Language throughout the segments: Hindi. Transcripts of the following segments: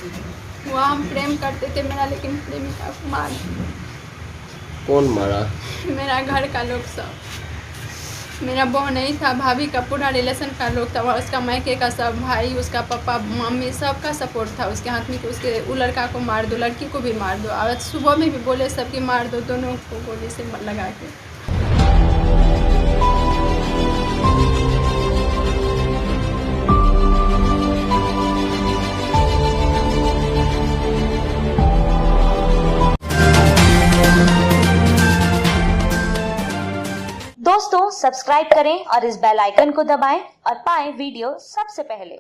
वो हम प्रेम करते थे मेरा, लेकिन प्रेमिका को मार दिया। कौन मारा? मेरा घर का लोग सब, मेरा बहू नहीं था, भाभी का पूरा रिलेशन का लोग था, और उसका मायके का सब भाई, उसका पापा मम्मी सबका सपोर्ट था उसके हाथ में कि उसके वो लड़का को मार दो, लड़की को भी मार दो। और सुबह में भी बोले सबकी मार दो, दोनों को गोली से लगा के। दोस्तों सब्सक्राइब करें और इस बेल आइकन को दबाएं और पाएं वीडियो सबसे पहले।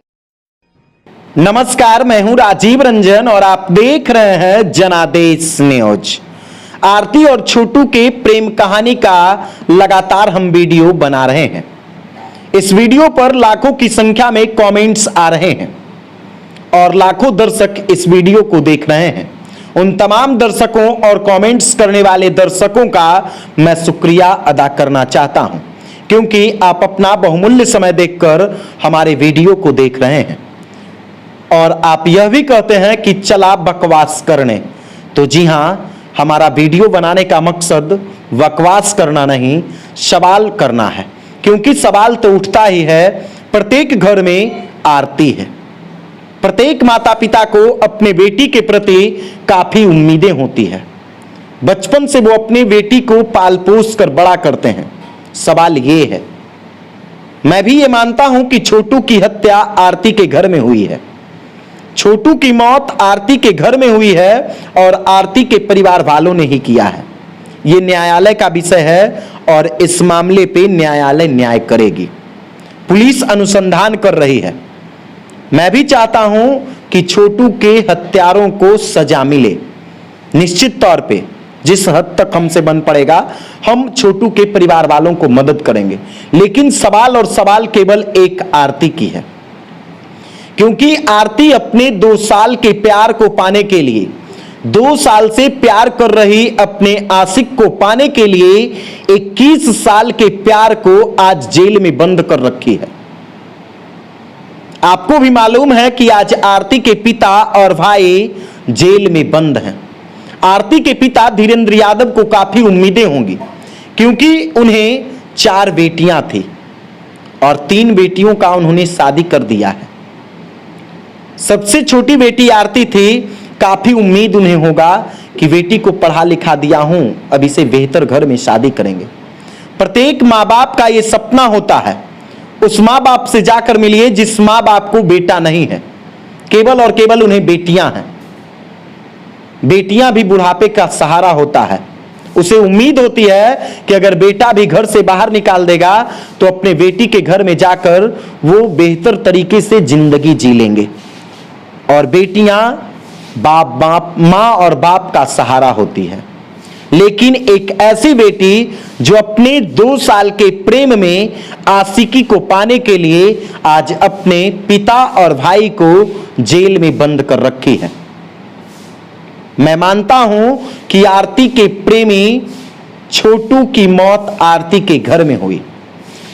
नमस्कार, मैं हूं राजीव रंजन और आप देख रहे हैं जनादेश न्यूज। आरती और छोटू के प्रेम कहानी का लगातार हम वीडियो बना रहे हैं। इस वीडियो पर लाखों की संख्या में कमेंट्स आ रहे हैं और लाखों दर्शक इस वीडियो को देख रहे हैं। उन तमाम दर्शकों और कमेंट्स करने वाले दर्शकों का मैं शुक्रिया अदा करना चाहता हूं, क्योंकि आप अपना बहुमूल्य समय देखकर हमारे वीडियो को देख रहे हैं और आप यह भी कहते हैं कि चला बकवास करने। तो जी हां, हमारा वीडियो बनाने का मकसद बकवास करना नहीं, सवाल करना है, क्योंकि सवाल तो उठता ही है। प्रत्येक घर में आरती है, प्रत्येक माता पिता को अपने बेटी के प्रति काफी उम्मीदें होती है। बचपन से वो अपनी बेटी को पाल पोस कर बड़ा करते हैं। सवाल ये है, मैं भी ये मानता हूं कि छोटू की हत्या आरती के घर में हुई है। छोटू की मौत आरती के घर में हुई है और आरती के परिवार वालों ने ही किया है। ये न्यायालय का विषय है और इस मामले पे न्यायालय न्याय करेगी। पुलिस अनुसंधान कर रही है। मैं भी चाहता हूं कि छोटू के हत्यारों को सजा मिले। निश्चित तौर पे जिस हद तक हमसे बन पड़ेगा हम छोटू के परिवार वालों को मदद करेंगे। लेकिन सवाल केवल एक आरती की है, क्योंकि आरती अपने 2 साल के प्यार को पाने के लिए, 2 साल से प्यार कर रही अपने आशिक को पाने के लिए 21 साल के प्यार को आज जेल में बंद कर रखी है। आपको भी मालूम है कि आज आरती के पिता और भाई जेल में बंद हैं। आरती के पिता धीरेंद्र यादव को काफी उम्मीदें होंगी, क्योंकि उन्हें 4 बेटियां थी और 3 बेटियों का उन्होंने शादी कर दिया है। सबसे छोटी बेटी आरती थी। काफी उम्मीद उन्हें होगा कि बेटी को पढ़ा लिखा दिया हूं, अब इसे बेहतर घर में शादी करेंगे। प्रत्येक माँ बाप का यह सपना होता है। उस माँ बाप से जाकर मिलिए जिस माँ बाप को बेटा नहीं है, केवल और केवल उन्हें बेटियां हैं। बेटियां भी बुढ़ापे का सहारा होता है। उसे उम्मीद होती है कि अगर बेटा भी घर से बाहर निकाल देगा तो अपने बेटी के घर में जाकर वो बेहतर तरीके से जिंदगी जी लेंगे। और बेटियां माँ और बाप का सहारा होती है। लेकिन एक ऐसी बेटी जो अपने 2 साल के प्रेम में आशिकी को पाने के लिए आज अपने पिता और भाई को जेल में बंद कर रखी है। मैं मानता हूं कि आरती के प्रेमी छोटू की मौत आरती के घर में हुई।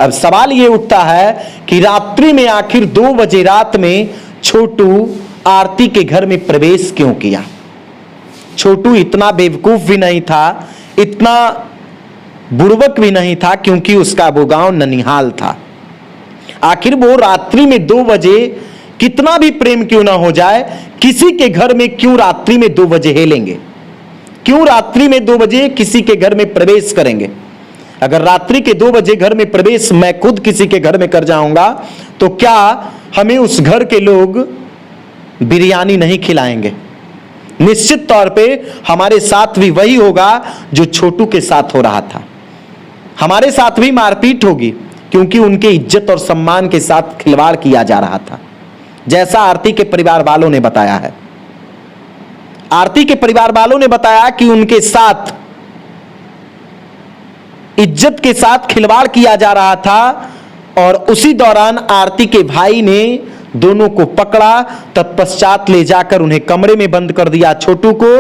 अब सवाल यह उठता है कि रात्रि में आखिर 2 बजे रात में छोटू आरती के घर में प्रवेश क्यों किया। छोटू इतना बेवकूफ भी नहीं था, इतना बुड़बक भी नहीं था, क्योंकि उसका वो गांव ननिहाल था। आखिर वो रात्रि में 2 बजे, कितना भी प्रेम क्यों ना हो जाए, किसी के घर में क्यों रात्रि में 2 बजे हेलेंगे, क्यों रात्रि में 2 बजे किसी के घर में प्रवेश करेंगे। अगर रात्रि के 2 बजे घर में प्रवेश मैं खुद किसी के घर में कर जाऊंगा तो क्या हमें उस घर के लोग बिरयानी नहीं खिलाएंगे? निश्चित तौर पे हमारे साथ भी वही होगा जो छोटू के साथ हो रहा था। हमारे साथ भी मारपीट होगी, क्योंकि उनके इज्जत और सम्मान के साथ खिलवाड़ किया जा रहा था, जैसा आरती के परिवार वालों ने बताया है। आरती के परिवार वालों ने बताया कि उनके साथ इज्जत के साथ खिलवाड़ किया जा रहा था और उसी दौरान आरती के भाई ने दोनों को पकड़ा, तत्पश्चात ले जाकर उन्हें कमरे में बंद कर दिया छोटू को,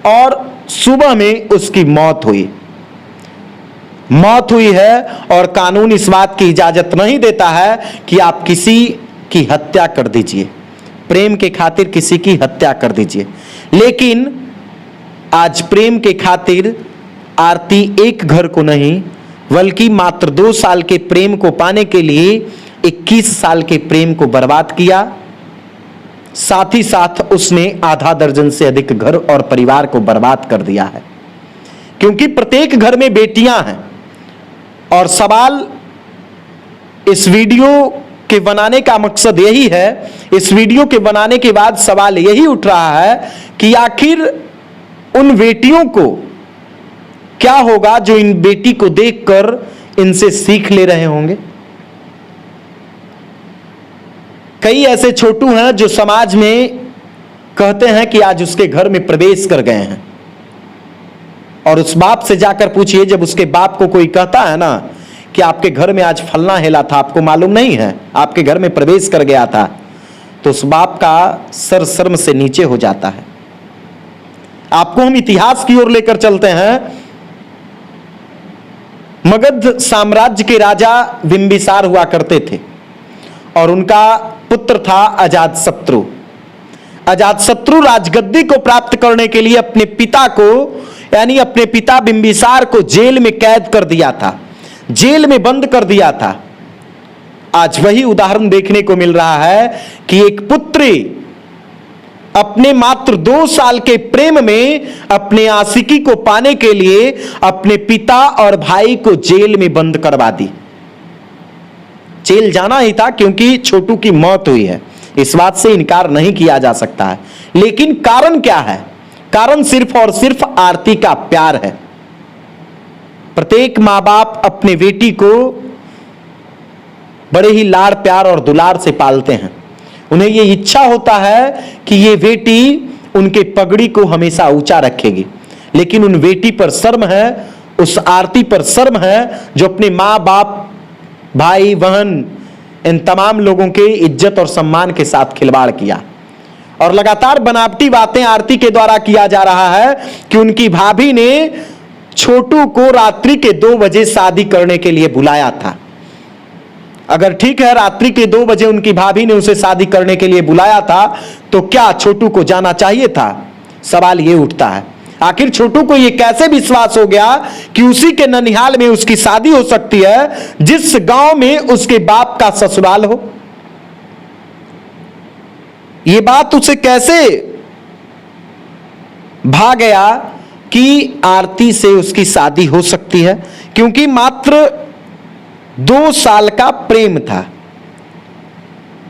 और सुबह में उसकी मौत हुई है। और कानून इस बात की इजाजत नहीं देता है कि आप किसी की हत्या कर दीजिए। प्रेम के खातिर किसी की हत्या कर दीजिए। लेकिन आज प्रेम के खातिर आरती एक घर को नहीं बल्कि मात्र 2 साल के प्रेम को पाने के लिए 21 साल के प्रेम को बर्बाद किया। साथ ही साथ उसने आधा दर्जन से अधिक घर और परिवार को बर्बाद कर दिया है। क्योंकि प्रत्येक घर में बेटियां हैं और सवाल इस वीडियो के बनाने का मकसद यही है, इस वीडियो के बनाने के बाद सवाल यही उठ रहा है कि आखिर उन बेटियों को क्या होगा जो इन बेटी को देखकर इनसे सीख ले रहे होंगे। कई ऐसे छोटू हैं जो समाज में कहते हैं कि आज उसके घर में प्रवेश कर गए हैं, और उस बाप से जाकर पूछिए, जब उसके बाप को कोई कहता है ना कि आपके घर में आज फलना हेला था, आपको मालूम नहीं है, आपके घर में प्रवेश कर गया था, तो उस बाप का सर शर्म से नीचे हो जाता है। आपको हम इतिहास की ओर लेकर चलते हैं। मगध साम्राज्य के राजा बिंबिसार हुआ करते थे और उनका पुत्र था अजातशत्रु। अजातशत्रु राजगद्दी को प्राप्त करने के लिए अपने पिता को, यानी अपने पिता बिंबिसार को जेल में कैद कर दिया था, जेल में बंद कर दिया था। आज वही उदाहरण देखने को मिल रहा है कि एक पुत्री अपने मात्र 2 साल के प्रेम में अपने आशिकी को पाने के लिए अपने पिता और भाई को जेल में बंद करवा दी। जेल जाना ही था क्योंकि छोटू की मौत हुई है, इस बात से इनकार नहीं किया जा सकता है। लेकिन कारण क्या है? कारण सिर्फ और सिर्फ आरती का प्यार है। प्रत्येक मां बाप अपने बेटी को बड़े ही लाड़ प्यार और दुलार से पालते हैं। उन्हें यह इच्छा होता है कि ये बेटी उनके पगड़ी को हमेशा ऊंचा रखेगी। लेकिन उन बेटी पर शर्म है, उस आरती पर शर्म है जो अपने मां बाप, भाई बहन, इन तमाम लोगों के इज्जत और सम्मान के साथ खिलवाड़ किया। और लगातार बनावटी बातें आरती के द्वारा किया जा रहा है कि उनकी भाभी ने छोटू को रात्रि के 2 बजे शादी करने के लिए बुलाया था। अगर ठीक है, रात्रि के 2 बजे उनकी भाभी ने उसे शादी करने के लिए बुलाया था, तो क्या छोटू को जाना चाहिए था? सवाल यह उठता है। आखिर छोटू को यह कैसे विश्वास हो गया कि उसी के ननिहाल में उसकी शादी हो सकती है जिस गांव में उसके बाप का ससुराल हो? यह बात उसे कैसे भा गया कि आरती से उसकी शादी हो सकती है? क्योंकि मात्र 2 साल का प्रेम था।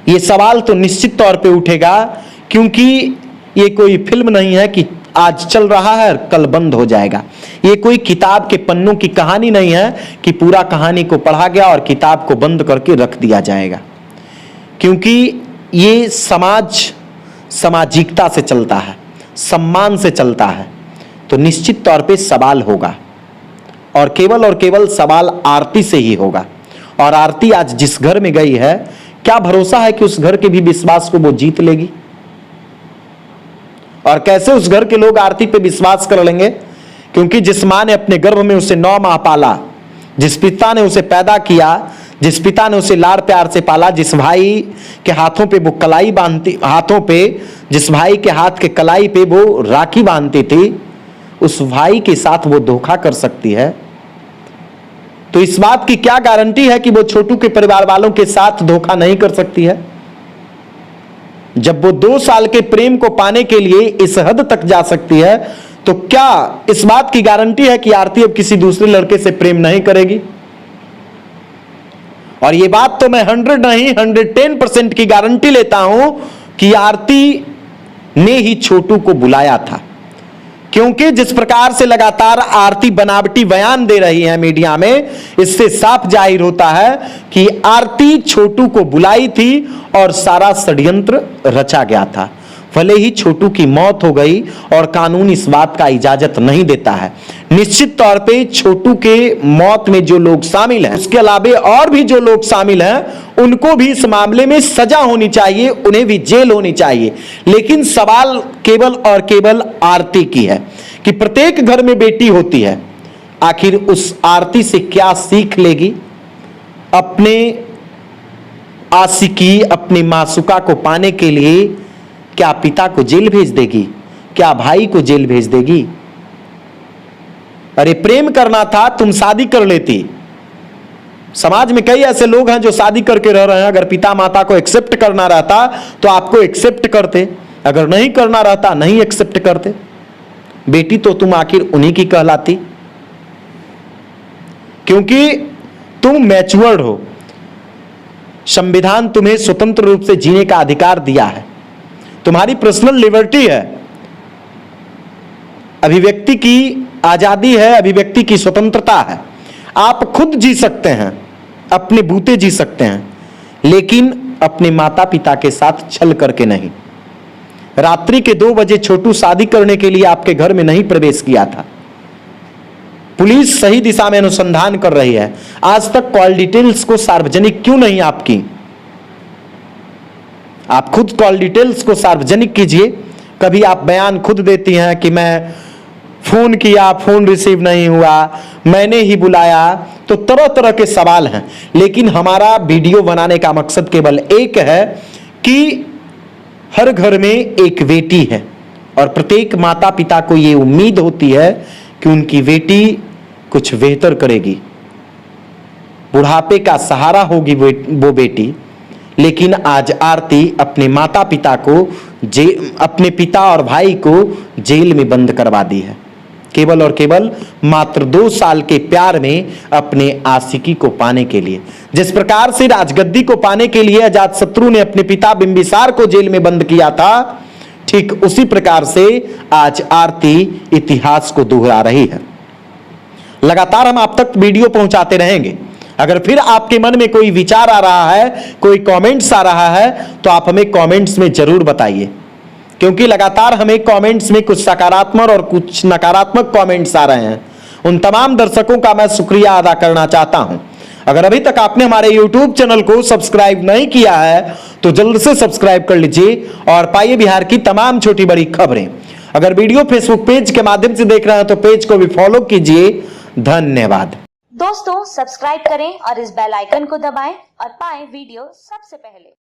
यह सवाल तो निश्चित तौर पे उठेगा, क्योंकि यह कोई फिल्म नहीं है कि आज चल रहा है और कल बंद हो जाएगा। यह कोई किताब के पन्नों की कहानी नहीं है कि पूरा कहानी को पढ़ा गया और किताब को बंद करके रख दिया जाएगा। क्योंकि ये समाज सामाजिकता से चलता है, सम्मान से चलता है, तो निश्चित तौर पे सवाल होगा और केवल सवाल आरती से ही होगा। और आरती आज जिस घर में गई है, क्या भरोसा है कि उस घर के भी विश्वास को वो जीत लेगी? और कैसे उस घर के लोग आरती पे विश्वास कर लेंगे? क्योंकि जिस मां ने अपने गर्भ में उसे 9 माह पाला, जिस पिता ने उसे पैदा किया, जिस पिता ने उसे लाड़ प्यार से पाला, जिस भाई के हाथों पे वो कलाई बांधती, हाथों पे जिस भाई के हाथ के कलाई पे वो राखी बांधती थी, उस भाई के साथ वो धोखा कर सकती है, तो इस बात की क्या गारंटी है कि वो छोटू के परिवार वालों के साथ धोखा नहीं कर सकती है? जब वो 2 साल के प्रेम को पाने के लिए इस हद तक जा सकती है, तो क्या इस बात की गारंटी है कि आरती अब किसी दूसरे लड़के से प्रेम नहीं करेगी? और ये बात तो मैं 100 नहीं 110% की गारंटी लेता हूं कि आरती ने ही छोटू को बुलाया था। क्योंकि जिस प्रकार से लगातार आरती बनावटी बयान दे रही है मीडिया में, इससे साफ जाहिर होता है कि आरती छोटू को बुलाई थी और सारा षड्यंत्र रचा गया था। भले ही छोटू की मौत हो गई और कानून इस बात का इजाजत नहीं देता है। निश्चित तौर पे छोटू के मौत में जो लोग शामिल हैं, उसके अलावा और भी जो लोग शामिल हैं, उनको भी इस मामले में सजा होनी चाहिए, उन्हें भी जेल होनी चाहिए। लेकिन सवाल केवल और केवल आरती की है कि प्रत्येक घर में बेटी होती है, आखिर उस आरती से क्या सीख लेगी? अपने आशिकी, अपनी मासूका को पाने के लिए क्या पिता को जेल भेज देगी? क्या भाई को जेल भेज देगी? अरे प्रेम करना था, तुम शादी कर लेती। समाज में कई ऐसे लोग हैं जो शादी करके रह रहे हैं। अगर पिता माता को एक्सेप्ट करना रहता तो आपको एक्सेप्ट करते, अगर नहीं करना रहता नहीं एक्सेप्ट करते। बेटी तो तुम आखिर उन्हीं की कहलाती, क्योंकि तुम मैच्योर्ड हो। संविधान तुम्हें स्वतंत्र रूप से जीने का अधिकार दिया है, तुम्हारी पर्सनल लिबर्टी है, अभिव्यक्ति की आजादी है, अभिव्यक्ति की स्वतंत्रता है। आप खुद जी सकते हैं, अपने बूते जी सकते हैं, लेकिन अपने माता पिता के साथ छल करके नहीं। रात्रि के 2 बजे छोटू शादी करने के लिए आपके घर में नहीं प्रवेश किया था। पुलिस सही दिशा में अनुसंधान कर रही है। आज तक कॉल डिटेल्स को सार्वजनिक क्यों नहीं आपकी? आप खुद कॉल डिटेल्स को सार्वजनिक कीजिए। कभी आप बयान खुद देती हैं कि मैं फोन किया, फोन रिसीव नहीं हुआ, मैंने ही बुलाया, तो तरह तरह के सवाल हैं। लेकिन हमारा वीडियो बनाने का मकसद केवल एक है कि हर घर में एक बेटी है और प्रत्येक माता पिता को यह उम्मीद होती है कि उनकी बेटी कुछ बेहतर करेगी, बुढ़ापे का सहारा होगी वो बेटी। लेकिन आज आरती अपने माता पिता को अपने पिता और भाई को जेल में बंद करवा दी है, केवल और केवल मात्र 2 साल के प्यार में अपने आशिकी को पाने के लिए। जिस प्रकार से राजगद्दी को पाने के लिए अजातशत्रु ने अपने पिता बिंबिसार को जेल में बंद किया था, ठीक उसी प्रकार से आज आरती इतिहास को दोहरा रही है। लगातार हम आप तक वीडियो पहुंचाते रहेंगे। अगर फिर आपके मन में कोई विचार आ रहा है, कोई कमेंट्स आ रहा है, तो आप हमें कमेंट्स में जरूर बताइए, क्योंकि लगातार हमें कमेंट्स में कुछ सकारात्मक और कुछ नकारात्मक कमेंट्स आ रहे हैं। उन तमाम दर्शकों का मैं शुक्रिया अदा करना चाहता हूं। अगर अभी तक आपने हमारे YouTube चैनल को सब्सक्राइब नहीं किया है तो जल्द से सब्सक्राइब कर लीजिए और पाइए बिहार की तमाम छोटी बड़ी खबरें। अगर वीडियो फेसबुक पेज के माध्यम से देख रहे हैं तो पेज को भी फॉलो कीजिए। धन्यवाद। दोस्तों सब्सक्राइब करें और इस बेल आइकन को दबाएं और पाएं वीडियो सबसे पहले।